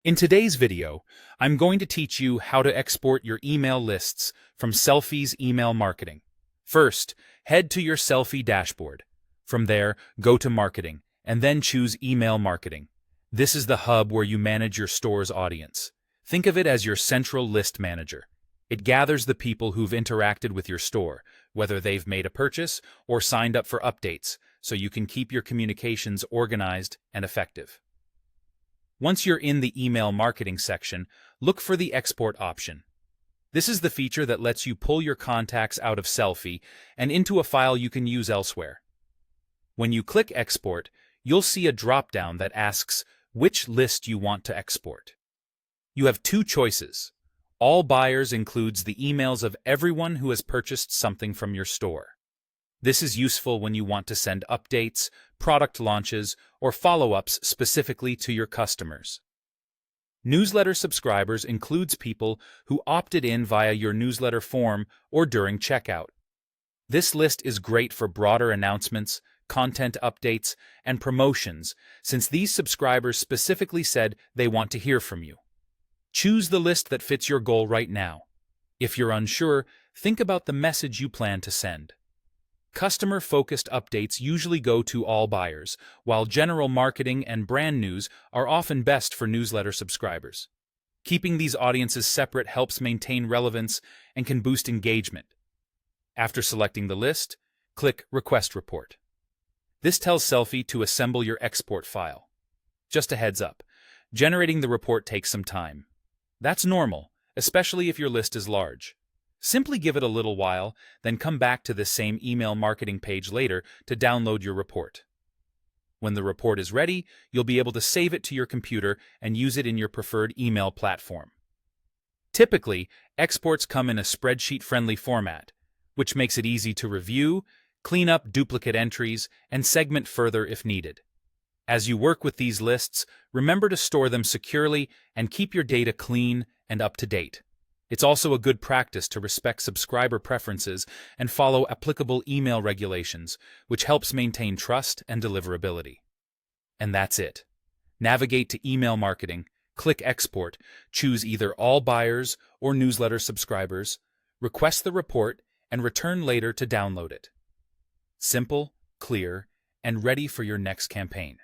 In today's video, I'm going to teach you how to export your email lists from Sellfy's email marketing. First, head to your Sellfy dashboard. From there, go to Marketing, and then choose Email Marketing. This is the hub where you manage your store's audience. Think of it as your central list manager. It gathers the people who've interacted with your store, whether they've made a purchase or signed up for updates, so you can keep your communications organized and effective. Once you're in the email marketing section, look for the export option. This is the feature that lets you pull your contacts out of Sellfy and into a file you can use elsewhere. When you click Export, you'll see a drop-down that asks which list you want to export. You have two choices. All buyers includes the emails of everyone who has purchased something from your store. This is useful when you want to send updates, product launches, or follow-ups specifically to your customers. Newsletter subscribers includes people who opted in via your newsletter form or during checkout. This list is great for broader announcements, content updates, and promotions, since these subscribers specifically said they want to hear from you. Choose the list that fits your goal right now. If you're unsure, think about the message you plan to send. Customer-focused updates usually go to all buyers, while general marketing and brand news are often best for newsletter subscribers. Keeping these audiences separate helps maintain relevance and can boost engagement. After selecting the list, click Request Report. This tells Sellfy to assemble your export file. Just a heads up, generating the report takes some time. That's normal, especially if your list is large. Simply give it a little while, then come back to this same email marketing page later to download your report. When the report is ready, you'll be able to save it to your computer and use it in your preferred email platform. Typically, exports come in a spreadsheet-friendly format, which makes it easy to review, clean up duplicate entries, and segment further if needed. As you work with these lists, remember to store them securely and keep your data clean and up to date. It's also a good practice to respect subscriber preferences and follow applicable email regulations, which helps maintain trust and deliverability. And that's it. Navigate to email marketing, click Export, choose either all buyers or newsletter subscribers, request the report, and return later to download it. Simple, clear, and ready for your next campaign.